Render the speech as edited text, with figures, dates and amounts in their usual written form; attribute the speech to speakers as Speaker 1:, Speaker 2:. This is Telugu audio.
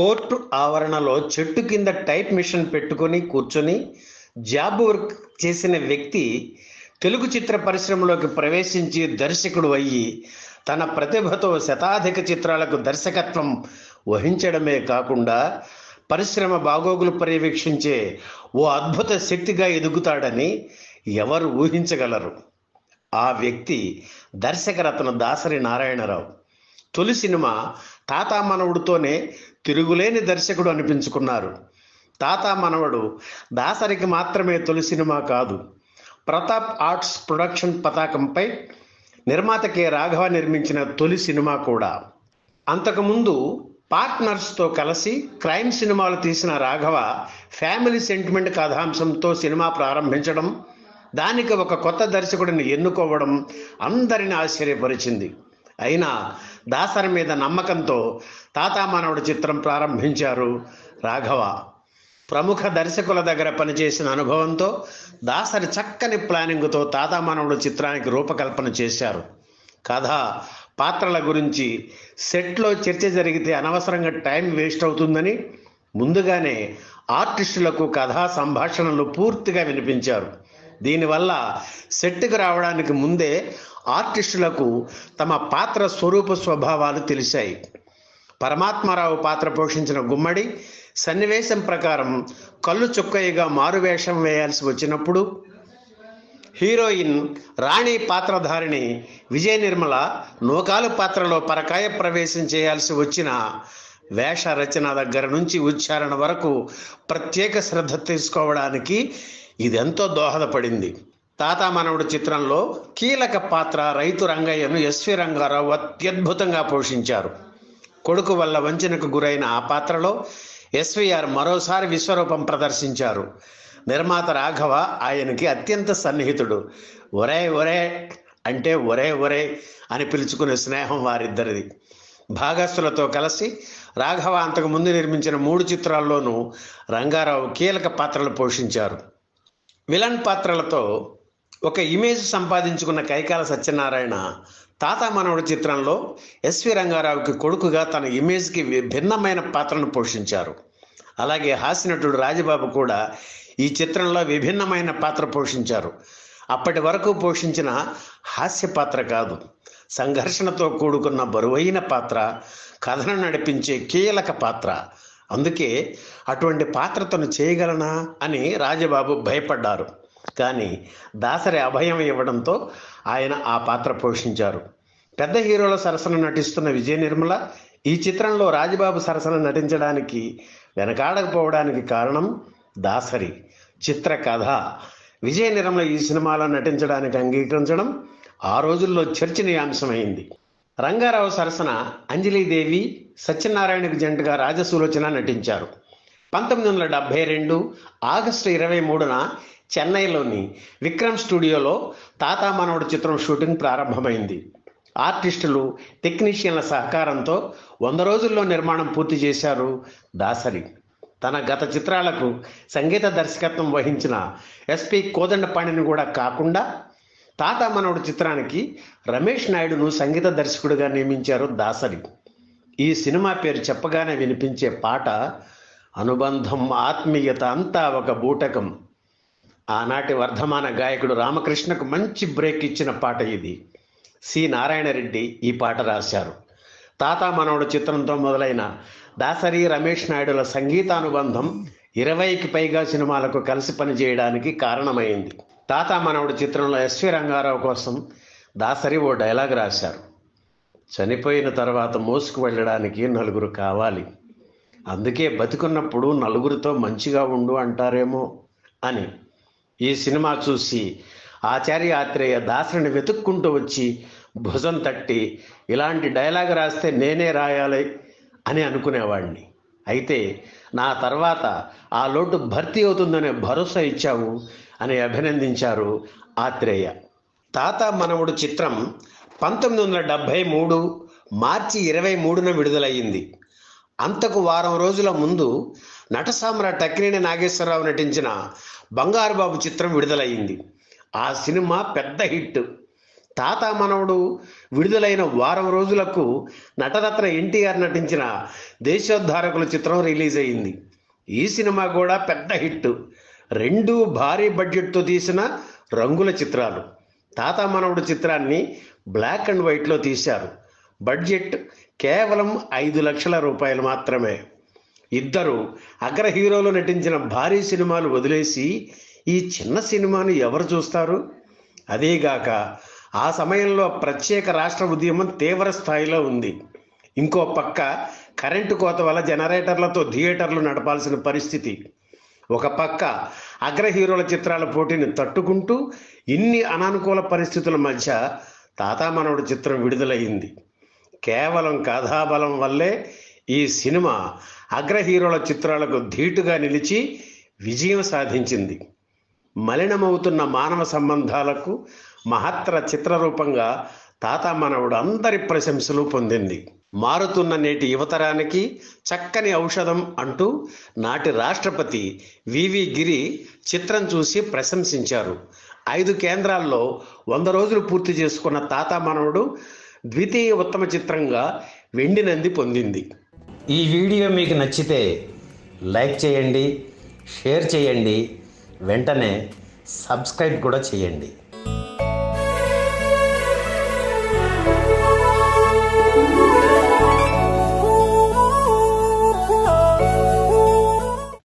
Speaker 1: కోర్టు ఆవరణలో చెట్టు కింద టైప్ మిషన్ పెట్టుకొని కూర్చొని జాబ్ వర్క్ చేసిన వ్యక్తి తెలుగు చిత్ర పరిశ్రమలోకి ప్రవేశించి దర్శకుడు అయ్యి తన ప్రతిభతో శతాధిక చిత్రాలకు దర్శకత్వం వహించడమే కాకుండా పరిశ్రమ బాగోగులు పర్యవేక్షించే ఓ అద్భుత శక్తిగా ఎదుగుతాడని ఎవరు ఊహించగలరు? ఆ వ్యక్తి దర్శకరత్న దాసరి నారాయణరావు. తొలి సినిమా తాతా మనవడుతోనే తిరుగులేని దర్శకుడు అనిపించుకున్నారు. తాతా మనవడు దాసరికి మాత్రమే తొలి సినిమా కాదు, ప్రతాప్ ఆర్ట్స్ ప్రొడక్షన్ పతాకంపై నిర్మాత కె రాఘవ నిర్మించిన తొలి సినిమా కూడా. అంతకుముందు పార్ట్నర్స్తో కలిసి క్రైమ్ సినిమాలు తీసిన రాఘవ ఫ్యామిలీ సెంటిమెంట్ కథాంశంతో సినిమా ప్రారంభించడం, దానికి ఒక కొత్త దర్శకుడిని ఎన్నుకోవడం అందరిని ఆశ్చర్యపరిచింది. అయినా దాసరి మీద నమ్మకంతో తాతా మనవడు చిత్రం ప్రారంభించారు రాఘవ. ప్రముఖ దర్శకుల దగ్గర పనిచేసిన అనుభవంతో దాసరి చక్కని ప్లానింగ్తో తాతా మనవడు చిత్రానికి రూపకల్పన చేశారు. కథ, పాత్రల గురించి సెట్లో చర్చ జరిగితే అనవసరంగా టైం వేస్ట్ అవుతుందని ముందుగానే ఆర్టిస్టులకు కథా సంభాషణలు పూర్తిగా వినిపించారు. దీనివల్ల సెట్కి రావడానికి ముందే ఆర్టిస్టులకు తమ పాత్ర స్వరూప స్వభావాలు తెలిసాయి. పరమాత్మారావు పాత్ర పోషించిన గుమ్మడి సన్నివేశం ప్రకారం కళ్ళు చుక్కయ్యగా మారువేషం వేయాల్సి వచ్చినప్పుడు, హీరోయిన్ రాణి పాత్రధారిణి విజయ నిర్మల నూకాలు పాత్రలో పరకాయ ప్రవేశం చేయాల్సి వచ్చిన వేష రచన దగ్గర నుంచి ఉచ్చారణ వరకు ప్రత్యేక శ్రద్ధ తీసుకోవడానికి ఇదెంతో దోహదపడింది. తాతా మనవడు చిత్రంలో కీలక పాత్ర రైతు రంగయ్యను ఎస్వి రంగారావు అత్యద్భుతంగా పోషించారు. కొడుకు వల్ల వంచనకు గురైన ఆ పాత్రలో ఎస్వీఆర్ మరోసారి విశ్వరూపం ప్రదర్శించారు. నిర్మాత రాఘవ ఆయనకి అత్యంత సన్నిహితుడు. ఒరే ఒరే అంటే ఒరే ఒరే అని పిలుచుకునే స్నేహం వారిద్దరిది. భాగస్థులతో కలిసి రాఘవ అంతకుముందు నిర్మించిన 3 చిత్రాల్లోనూ రంగారావు కీలక పాత్రలు పోషించారు. విలన్ పాత్రలతో ఒక ఇమేజ్ సంపాదించుకున్న కైకాల సత్యనారాయణ తాతా మనవడు చిత్రంలో ఎస్వి రంగారావుకి కొడుకుగా తన ఇమేజ్కి భిన్నమైన పాత్రను పోషించారు. అలాగే హాస్యనటుడు రాజబాబు కూడా ఈ చిత్రంలో విభిన్నమైన పాత్ర పోషించారు. అప్పటి వరకు పోషించిన హాస్య పాత్ర కాదు, సంఘర్షణతో కూడుకున్న బరువైన పాత్ర, కథను నడిపించే కీలక పాత్ర. అందుకే అటువంటి పాత్ర తను చేయగలనా అని రాజబాబు భయపడ్డారు. కానీ దాసరి అభయం ఇవ్వడంతో ఆయన ఆ పాత్ర పోషించారు. పెద్ద హీరోల సరసన నటిస్తున్న విజయ నిర్మల ఈ చిత్రంలో రాజబాబు సరసన నటించడానికి వెనకాడకపోవడానికి కారణం దాసరి చిత్ర కథ. విజయ నిర్మల ఈ సినిమాలో నటించడానికి అంగీకరించడం ఆ రోజుల్లో చర్చనీయాంశమైంది. రంగారావు సరసన అంజలీదేవి, సత్యనారాయణకు జంటగా రాజసులోచన నటించారు. 1972 ఆగస్టు 23న చెన్నైలోని విక్రమ్ స్టూడియోలో తాతా మనవడు చిత్రం షూటింగ్ ప్రారంభమైంది. ఆర్టిస్టులు, టెక్నీషియన్ల సహకారంతో 100 రోజుల్లో నిర్మాణం పూర్తి చేశారు దాసరి. తన గత చిత్రాలకు సంగీత దర్శకత్వం వహించిన ఎస్పి కోదండపాణిని కూడా కాకుండా తాతా మనవడు చిత్రానికి రమేష్ నాయుడును సంగీత దర్శకుడిగా నియమించారు దాసరి. ఈ సినిమా పేరు చెప్పగానే వినిపించే పాట అనుబంధం, ఆత్మీయత అంతా ఒక బూటకం. ఆనాటి వర్ధమాన గాయకుడు రామకృష్ణకు మంచి బ్రేక్ ఇచ్చిన పాట ఇది. సి నారాయణరెడ్డి ఈ పాట రాశారు. తాతా మనవడు చిత్రంతో మొదలైన దాసరి, రమేష్ నాయుడుల సంగీతానుబంధం 20కి పైగా సినిమాలకు కలిసి పనిచేయడానికి కారణమైంది. తాతా మనవడు చిత్రంలో ఎస్వి రంగారావు కోసం దాసరి ఓ డైలాగ్ రాశారు. చనిపోయిన తర్వాత మోసుకు వెళ్ళడానికి 4 కావాలి, అందుకే బతికున్నప్పుడు 4తో మంచిగా ఉండు అంటారేమో అని. ఈ సినిమా చూసి ఆచార్య ఆత్రేయ దాసరిని వెతుక్కుంటూ వచ్చి భుజం తట్టి ఇలాంటి డైలాగ్ రాస్తే నేనే రాయాలి అని అనుకునేవాడిని. అయితే నా తర్వాత ఆ లోటు భర్తీ అవుతుందనే భరోసా ఇచ్చావు అని అభినందించారు ఆత్రేయ. తాతా మనవడు చిత్రం 1973 మార్చి 23న విడుదలయ్యింది. అంతకు వారం రోజుల ముందు నటసామ్రాట్ అక్కినేని నాగేశ్వరరావు నటించిన బంగారు బాబు చిత్రం విడుదలయ్యింది. ఆ సినిమా పెద్ద హిట్. తాత మనవడు విడుదలైన వారం రోజులకు నటరత్న ఎన్టీఆర్ నటించిన దేశోద్ధారకుల చిత్రం రిలీజ్ అయింది. ఈ సినిమా కూడా పెద్ద హిట్. రెండు భారీ బడ్జెట్తో తీసిన రంగుల చిత్రాలు. తాత మనవడు చిత్రాన్ని బ్లాక్ అండ్ వైట్లో తీశారు. బడ్జెట్ కేవలం 5 లక్షల రూపాయలు మాత్రమే. ఇద్దరు అగ్ర హీరోలు నటించిన భారీ సినిమాలు వదిలేసి ఈ చిన్న సినిమాను ఎవరు చూస్తారు? అదేగాక ఆ సమయంలో ప్రత్యేక రాష్ట్ర ఉద్యమం తీవ్ర స్థాయిలో ఉంది. ఇంకో పక్క కరెంటు కోత వల్ల జనరేటర్లతో థియేటర్లు నడపాల్సిన పరిస్థితి. ఒక పక్క అగ్ర హీరోల చిత్రాల పోటీని తట్టుకుంటూ ఇన్ని అనానుకూల పరిస్థితుల మధ్య తాత మనవడు చిత్రం విడుదలయ్యింది. కేవలం కథాబలం వల్లే ఈ సినిమా అగ్ర హీరోల చిత్రాలకు ధీటుగా నిలిచి విజయం సాధించింది. మలినమవుతున్న మానవ సంబంధాలకు మహత్తర చిత్రరూపంగా తాత మనవడు అందరి ప్రశంసలు పొందింది. మారుతున్న నేటి యువతరానికి చక్కని ఔషధం అంటూ నాటి రాష్ట్రపతి వివి గిరి చిత్రం చూసి ప్రశంసించారు. 5 కేంద్రాల్లో 100 రోజులు పూర్తి చేసుకున్న తాత మనవడు ద్వితీయ ఉత్తమ చిత్రంగా వెండి నంది పొందింది. ఈ వీడియో మీకు నచ్చితే లైక్ చేయండి, షేర్ చేయండి, వెంటనే సబ్స్క్రైబ్ కూడా చేయండి.